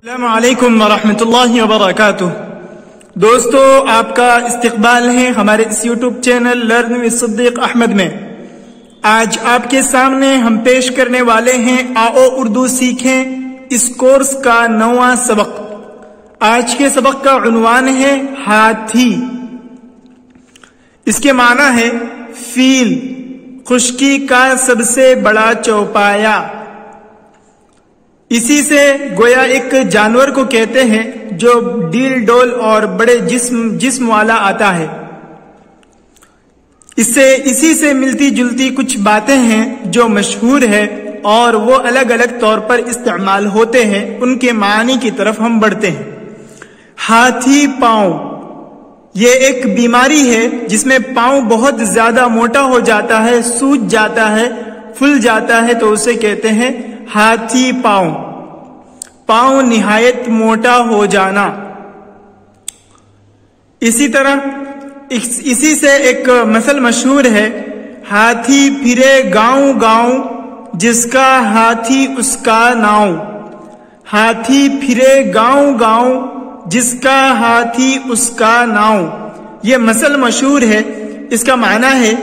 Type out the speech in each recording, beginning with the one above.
السلام علیکم ورحمۃ اللہ وبرکاتہ۔ دوستو، آپ کا استقبال ہے ہمارے اس یوٹیوب چینل لرن ود صدیق احمد میں۔ آج آپ کے سامنے ہم پیش کرنے والے ہیں آؤ اردو سیکھیں اس کورس کا 9واں سبق۔ آج کے سبق کا عنوان ہے ہاتھی۔ اس کے معنی ہے فیل، خشکی کا سب سے بڑا چوپایا۔ اسی سے گویا ایک جانور کو کہتے ہیں جو ڈیل ڈول اور بڑے جسم والا آتا ہے۔ اسی سے ملتی جلتی کچھ باتیں ہیں جو مشہور ہے اور وہ الگ الگ طور پر استعمال ہوتے ہیں۔ ان کے معنی کی طرف ہم بڑھتے ہیں۔ ہاتھی پاؤں، یہ ایک بیماری ہے جس میں پاؤں بہت زیادہ موٹا ہو جاتا ہے، سوج جاتا ہے، پھول جاتا ہے، تو اسے کہتے ہیں ہاتھی پاؤں۔ پاؤں نہایت موٹا ہو جانا۔ اسی طرح اسی سے ایک مثل مشہور ہے، ہاتھی پھرے گاؤں گاؤں جس کا ہاتھی اس کا ناؤں۔ ہاتھی پھرے گاؤں گاؤں جس کا ہاتھی اس کا ناؤں۔ یہ مثل مشہور ہے۔ اس کا معنی ہے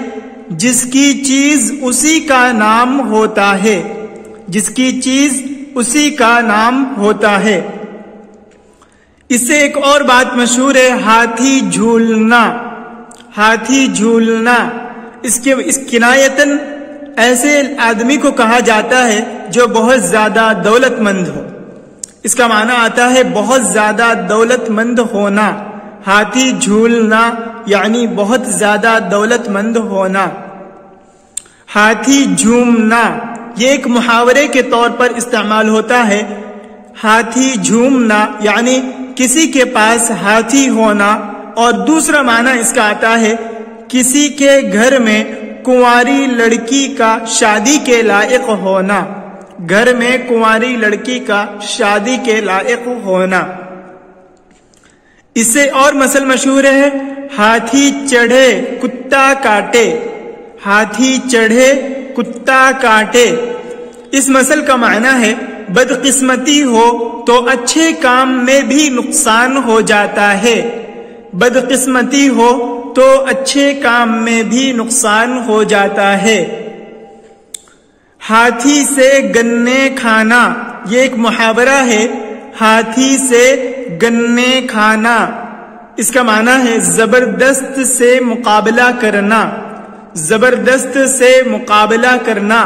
جس کی چیز اسی کا نام ہوتا ہے، جس کی چیز اسی کا نام ہوتا ہے۔ اس سے ایک اور بات مشہور ہے، ہاتھی جھولنا۔ ہاتھی جھولنا اس کنایتاً ایسے آدمی کو کہا جاتا ہے جو بہت زیادہ دولت مند ہو۔ اس کا معنی آتا ہے بہت زیادہ دولت مند ہونا۔ ہاتھی جھولنا یعنی بہت زیادہ دولت مند ہونا۔ ہاتھی جھومنا یہ ایک محاورے کے طور پر استعمال ہوتا ہے۔ ہاتھی جھومنا یعنی کسی کے پاس ہاتھی ہونا، اور دوسرا معنی اس کا آتا ہے کسی کے گھر میں کنواری لڑکی کا شادی کے لائق ہونا۔ گھر میں کنواری لڑکی کا شادی کے لائق ہونا۔ اس سے اور مثل مشہور ہے، ہاتھی چڑھے کتا کاٹے۔ ہاتھی چڑھے کتا کاٹے۔ اس مثل کا معنی ہے بدقسمتی ہو تو اچھے کام میں بھی نقصان ہو جاتا ہے۔ بدقسمتی ہو تو اچھے کام میں بھی نقصان ہو جاتا ہے۔ ہاتھی سے گنے کھانا یہ ایک محاورہ ہے۔ ہاتھی سے گنے کھانا اس کا معنی ہے زبردست سے مقابلہ کرنا۔ زبردست سے مقابلہ کرنا،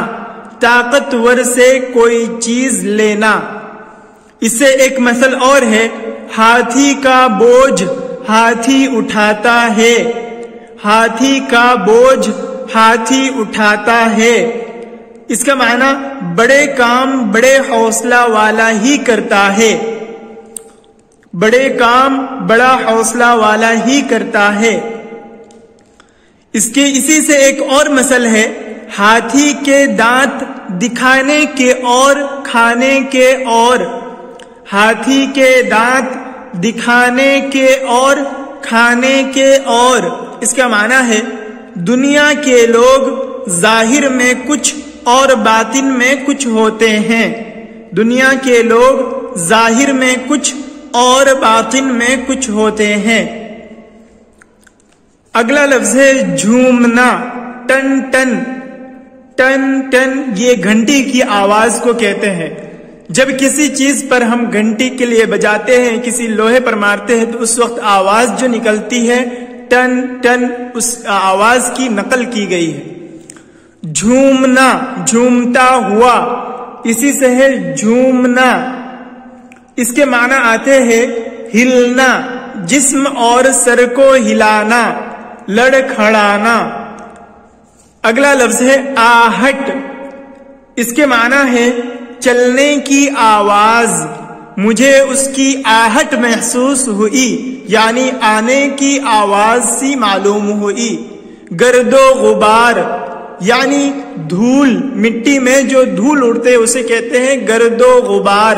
طاقتور سے کوئی چیز لینا۔ اس سے ایک مثل اور ہے، ہاتھی کا بوجھ ہاتھی اٹھاتا ہے۔ ہاتھی کا بوجھ ہاتھی اٹھاتا ہے۔ اس کا معنی بڑے کام بڑے حوصلہ والا ہی کرتا ہے۔ بڑے کام بڑا حوصلہ والا ہی کرتا ہے۔ اسی سے ایک اور مثل ہے، ہاتھی کے دانت دکھانے کے اور کھانے کے اور۔ ہاتھی کے دانت دکھانے کے اور کھانے کے اور۔ اس کا معنی ہے دنیا کے لوگ ظاہر میں کچھ اور باطن میں کچھ ہوتے ہیں۔ دنیا کے لوگ ظاہر میں کچھ اور باطن میں کچھ ہوتے ہیں۔ اگلا لفظ ہے جھومنا، ٹن ٹن۔ ٹن ٹن یہ گھنٹی کی آواز کو کہتے ہیں۔ جب کسی چیز پر ہم گھنٹی کے لیے بجاتے ہیں، کسی لوہے پر مارتے ہیں، تو اس وقت آواز جو نکلتی ہے ٹن ٹن، اس آواز کی نقل کی گئی ہے۔ جھومنا جھومتا ہوا، اسی سے ہے جھومنا۔ اس کے معنی آتے ہیں ہلنا، جسم اور سر کو ہلانا، لڑکھڑانا۔ اگلا لفظ ہے آہٹ۔ اس کے معنی ہے چلنے کی آواز۔ مجھے اس کی آہٹ محسوس ہوئی، یعنی آنے کی آواز سی معلوم ہوئی۔ گرد و غبار یعنی دھول، مٹی میں جو دھول اڑتے اسے کہتے ہیں گرد و غبار۔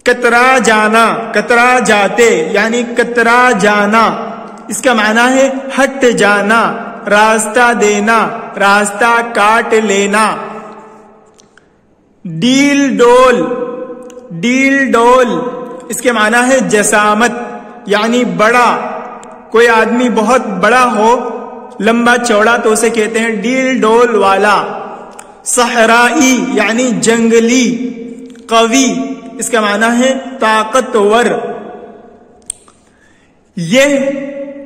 کترا جانا، کترا جاتے یعنی کترا جانا۔ اس کا معنی ہے ہٹ جانا، راستہ دینا، راستہ کاٹ لینا۔ ڈیل ڈول، ڈیل ڈول اس کے معنی ہے جسامت، یعنی بڑا. کوئی آدمی بہت بڑا ہو، لمبا چوڑا، تو اسے کہتے ہیں ڈیل ڈول والا. صحرائی یعنی جنگلی. قوی اس کا معنی ہے طاقتور. یہ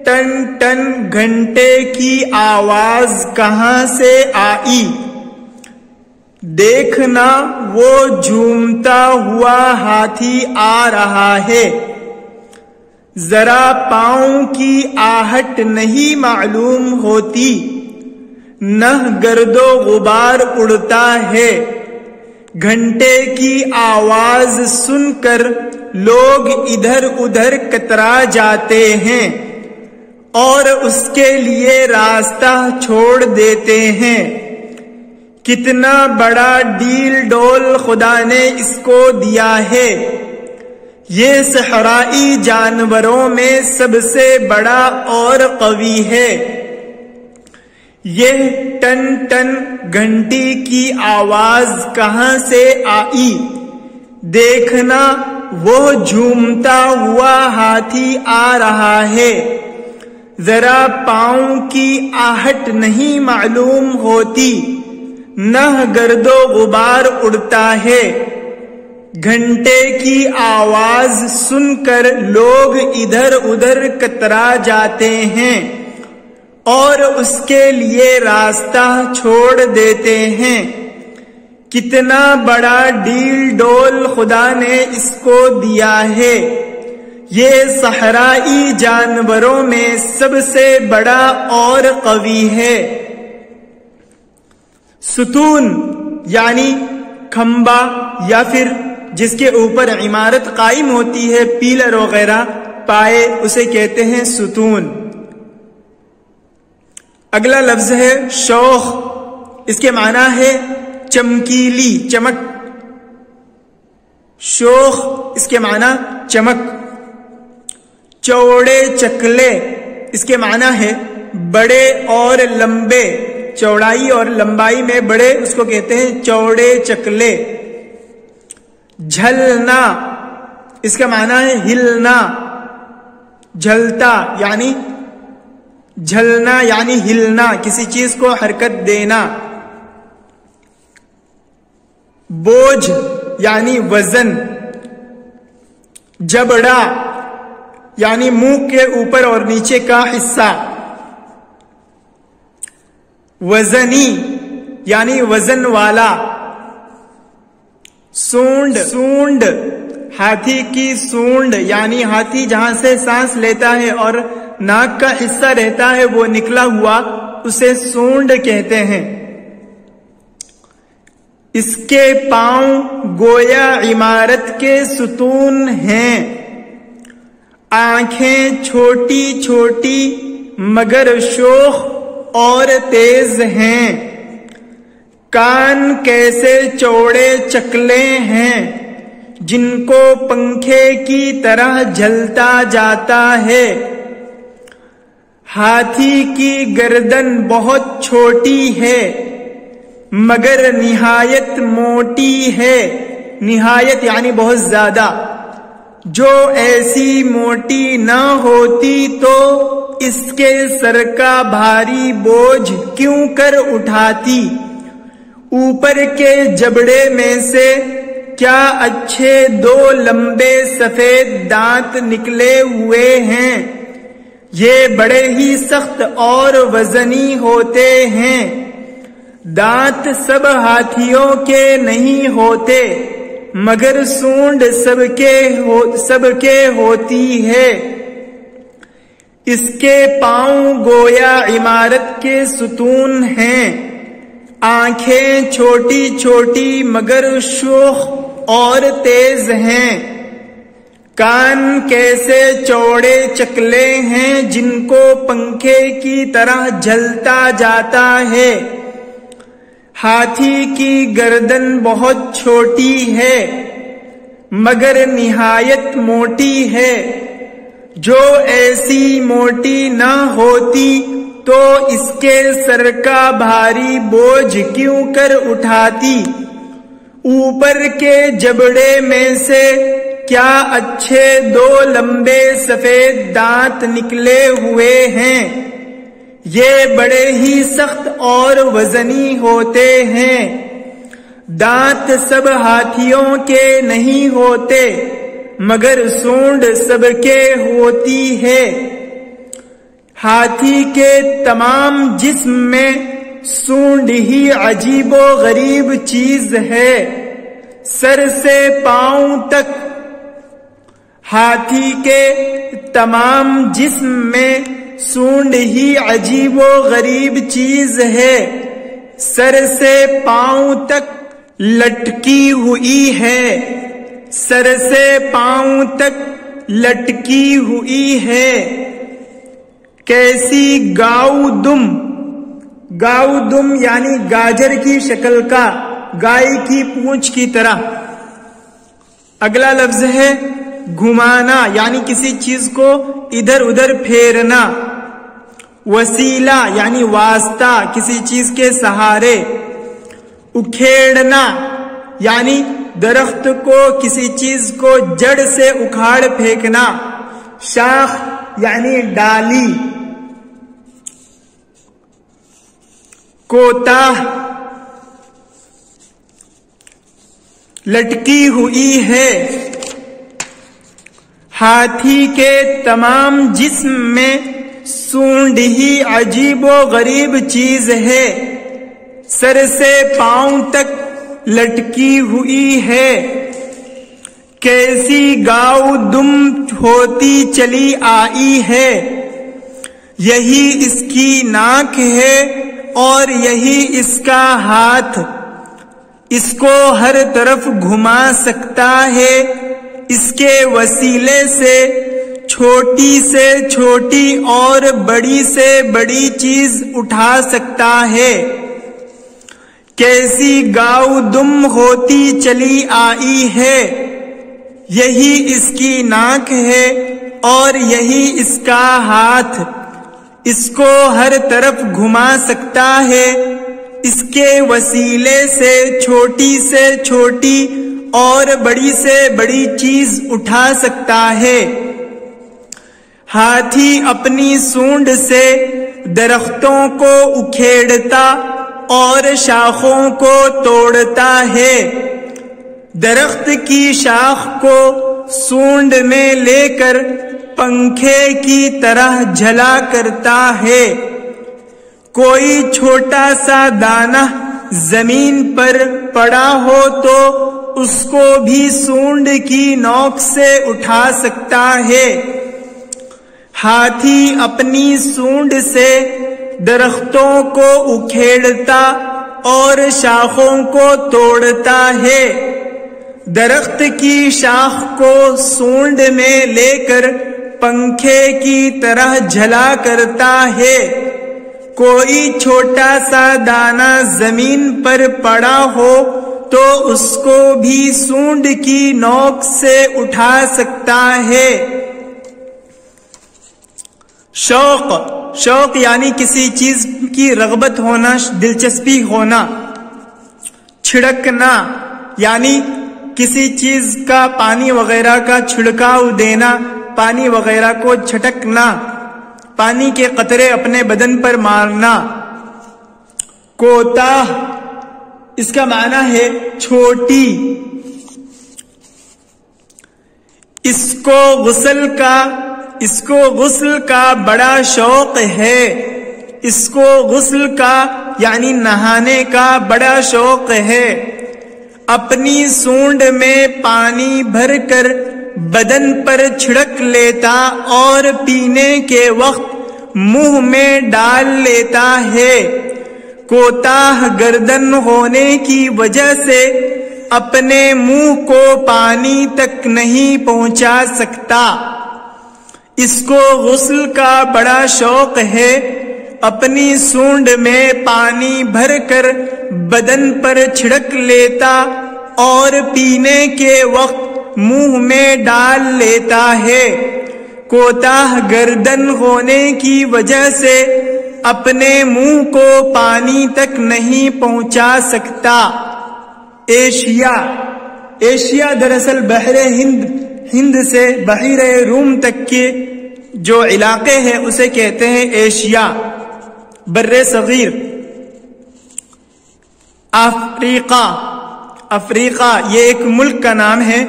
ٹن ٹن گھنٹے کی آواز کہاں سے آئی؟ دیکھنا وہ جھومتا ہوا ہاتھی آ رہا ہے. ذرا پاؤں کی آہٹ نہیں معلوم ہوتی، نہ گرد و غبار اڑتا ہے. گھنٹے کی آواز سن کر لوگ ادھر ادھر کترا جاتے ہیں اور اس کے لیے راستہ چھوڑ دیتے ہیں. کتنا بڑا ڈیل ڈول خدا نے اس کو دیا ہے. یہ صحرائی جانوروں میں سب سے بڑا اور قوی ہے. یہ ٹن ٹن گھنٹی کی آواز کہاں سے آئی؟ دیکھنا وہ جھومتا ہوا ہاتھی آ رہا ہے. ذرا پاؤں کی آہٹ نہیں معلوم ہوتی، نہ گرد و غبار اڑتا ہے. گھنٹے کی آواز سن کر لوگ ادھر ادھر کترا جاتے ہیں اور اس کے لیے راستہ چھوڑ دیتے ہیں. کتنا بڑا ڈیل ڈول خدا نے اس کو دیا ہے. یہ صحرائی جانوروں میں سب سے بڑا اور قوی ہے. ستون یعنی کھمبا یا پھر جس کے اوپر عمارت قائم ہوتی ہے، پیلر وغیرہ پائے، اسے کہتے ہیں ستون. اگلا لفظ ہے شوخ. اس کے معنی ہے چمکیلی، چمک. شوخ اس کے معنی چمک. چوڑے چکلے اس کے معنی ہے بڑے اور لمبے. چوڑائی اور لمبائی میں بڑے، اس کو کہتے ہیں چوڑے چکلے. جھلنا اس کا معنی ہے ہلنا. جھلتا یعنی جھلنا یعنی ہلنا، کسی چیز کو حرکت دینا. بوجھ یعنی وزن. جبڑا یعنی منہ کے اوپر اور نیچے کا حصہ. وزنی یعنی وزن والا. سونڈ، سونڈ ہاتھی کی سونڈ یعنی ہاتھی جہاں سے سانس لیتا ہے اور ناک کا حصہ رہتا ہے وہ نکلا ہوا، اسے سونڈ کہتے ہیں. اس کے پاؤں گویا عمارت کے ستون ہیں. آنکھیں چھوٹی چھوٹی مگر شوخ اور تیز ہیں. کان کیسے چوڑے چکلے ہیں جن کو پنکھے کی طرح جھلتا جاتا ہے. ہاتھی کی گردن بہت چھوٹی ہے مگر نہایت موٹی ہے. نہایت یعنی بہت زیادہ. جو ایسی موٹی نہ ہوتی تو اس کے سر کا بھاری بوجھ کیوں کر اٹھاتی. اوپر کے جبڑے میں سے کیا اچھے 2 لمبے سفید دانت نکلے ہوئے ہیں. یہ بڑے ہی سخت اور وزنی ہوتے ہیں. دانت سب ہاتھیوں کے نہیں ہوتے مگر سونڈ سب کے ہوتی ہے. اس کے پاؤں گویا عمارت کے ستون ہیں. آنکھیں چھوٹی چھوٹی مگر شوخ اور تیز ہیں. کان کیسے چوڑے چکلے ہیں جن کو پنکھے کی طرح جھلتا جاتا ہے. ہاتھی کی گردن بہت چھوٹی ہے مگر نہایت موٹی ہے. جو ایسی موٹی نہ ہوتی تو اس کے سر کا بھاری بوجھ کیوں کر اٹھاتی. اوپر کے جبڑے میں سے کیا اچھے 2 لمبے سفید دانت نکلے ہوئے ہیں، یہ بڑے ہی سخت اور وزنی ہوتے ہیں۔ دانت سب ہاتھیوں کے نہیں ہوتے، مگر سونڈ سب کے ہوتی ہے۔ ہاتھی کے تمام جسم میں سونڈ ہی عجیب و غریب چیز ہے، سر سے پاؤں تک۔ ہاتھی کے تمام جسم میں سونڈ ہی عجیب و غریب چیز ہے، سر سے پاؤں تک لٹکی ہوئی ہے، سر سے پاؤں تک لٹکی ہوئی ہے۔ کیسی گاؤدم، گاؤدم یعنی گاجر کی شکل کا، گائے کی پونچھ کی طرح۔ اگلا لفظ ہے گھمانا، یعنی کسی چیز کو ادھر ادھر پھیرنا۔ وسیلہ یعنی واسطہ، کسی چیز کے سہارے۔ اکھیڑنا یعنی درخت کو، کسی چیز کو جڑ سے اکھاڑ پھینکنا۔ شاخ یعنی ڈالی۔ کوتاہ، لٹکی ہوئی ہے۔ ہاتھی کے تمام جسم میں سونڈ ہی عجیب و غریب چیز ہے، سر سے پاؤں تک لٹکی ہوئی ہے۔ کیسی گاؤ دم ہوتی چلی آئی ہے، یہی اس کی ناک ہے اور یہی اس کا ہاتھ، اس کو ہر طرف گھما سکتا ہے، اس کے وسیلے سے چھوٹی اور بڑی سے بڑی چیز اٹھا سکتا ہے۔ کیسی گاؤ دم ہوتی چلی آئی ہے، یہی اس کی ناک ہے اور یہی اس کا ہاتھ، اس کو ہر طرف گھما سکتا ہے، اس کے وسیلے سے چھوٹی اور بڑی سے بڑی چیز اٹھا سکتا ہے۔ ہاتھی اپنی سونڈ سے درختوں کو اکھیڑتا اور شاخوں کو توڑتا ہے، درخت کی شاخ کو سونڈ میں لے کر پنکھے کی طرح جھلا کرتا ہے۔ کوئی چھوٹا سا دانہ زمین پر پڑا ہو تو اس کو بھی سونڈ کی نوک سے اٹھا سکتا ہے۔ ہاتھی اپنی سونڈ سے درختوں کو اکھیڑتا اور شاخوں کو توڑتا ہے، درخت کی شاخ کو سونڈ میں لے کر پنکھے کی طرح جھلا کرتا ہے۔ کوئی چھوٹا سا دانہ زمین پر پڑا ہو تو اس کو بھی سونڈ کی نوک سے اٹھا سکتا ہے۔ شوق یعنی کسی چیز کی رغبت ہونا، دلچسپی ہونا۔ چھڑکنا یعنی کسی چیز کا پانی وغیرہ کا چھڑکاؤ دینا، پانی وغیرہ کو چھٹکنا، پانی کے قطرے اپنے بدن پر مارنا۔ کوتاہ اس کا معنی ہے چھوٹی۔ اس کو غسل کا بڑا شوق ہے، اس کو غسل کا یعنی نہانے کا بڑا شوق ہے۔ اپنی سونڈ میں پانی بھر کر بدن پر چھڑک لیتا اور پینے کے وقت منہ میں ڈال لیتا ہے۔ کوتاہ گردن ہونے کی وجہ سے اپنے منہ کو پانی تک نہیں پہنچا سکتا۔ اس کو غسل کا بڑا شوق ہے، اپنی سونڈ میں پانی بھر کر بدن پر چھڑک لیتا اور پینے کے وقت منہ میں ڈال لیتا ہے۔ کوتاہ گردن ہونے کی وجہ سے اپنے منہ کو پانی تک نہیں پہنچا سکتا۔ ایشیا، ایشیا دراصل بحر ہند سے بحیر روم تک کے جو علاقے ہیں اسے کہتے ہیں ایشیا، بر صغیر۔ افریقہ، افریقہ یہ ایک ملک کا نام ہے۔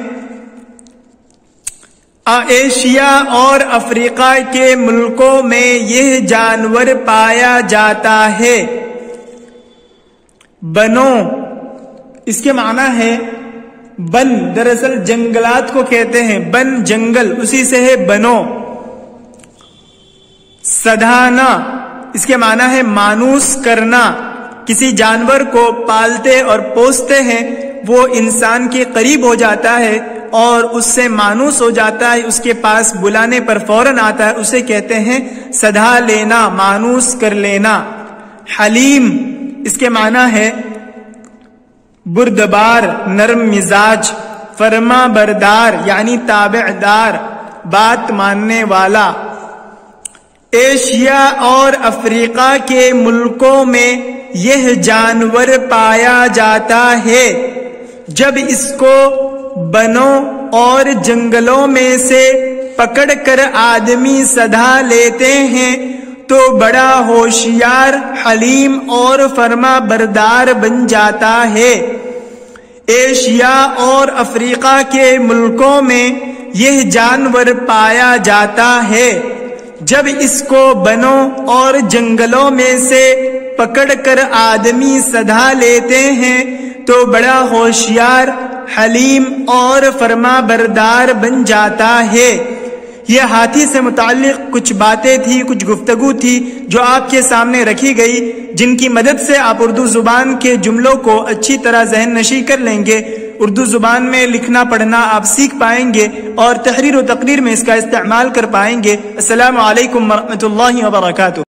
ایشیا اور افریقہ کے ملکوں میں یہ جانور پایا جاتا ہے۔ بنو، اس کے معنی ہے بن، دراصل جنگلات کو کہتے ہیں، بن جنگل، اسی سے ہے بنو۔ سدھانا، اس کے معنی ہے مانوس کرنا، کسی جانور کو پالتے اور پوستے ہیں، وہ انسان کے قریب ہو جاتا ہے اور اس سے مانوس ہو جاتا ہے، اس کے پاس بلانے پر فوراً آتا ہے، اسے کہتے ہیں سدھا لینا، مانوس کر لینا۔ حلیم، اس کے معنی ہے بردبار، نرم مزاج، فرما بردار یعنی تابعدار، بات ماننے والا۔ ایشیا اور افریقہ کے ملکوں میں یہ جانور پایا جاتا ہے۔ جب اس کو بنوں اور جنگلوں میں سے پکڑ کر آدمی سدھا لیتے ہیں تو بڑا ہوشیار، حلیم اور فرما بردار بن جاتا ہے۔ ایشیا اور افریقہ کے ملکوں میں یہ جانور پایا جاتا ہے۔ جب اس کو بنوں اور جنگلوں میں سے پکڑ کر آدمی سدھا لیتے ہیں تو بڑا ہوشیار، حلیم اور فرما بردار بن جاتا ہے۔ یہ ہاتھی سے متعلق کچھ باتیں تھی، کچھ گفتگو تھی جو آپ کے سامنے رکھی گئی، جن کی مدد سے آپ اردو زبان کے جملوں کو اچھی طرح ذہن نشی کر لیں گے، اردو زبان میں لکھنا پڑھنا آپ سیکھ پائیں گے اور تحریر و تقریر میں اس کا استعمال کر پائیں گے۔ السلام علیکم ورحمۃ اللہ وبرکاتہ۔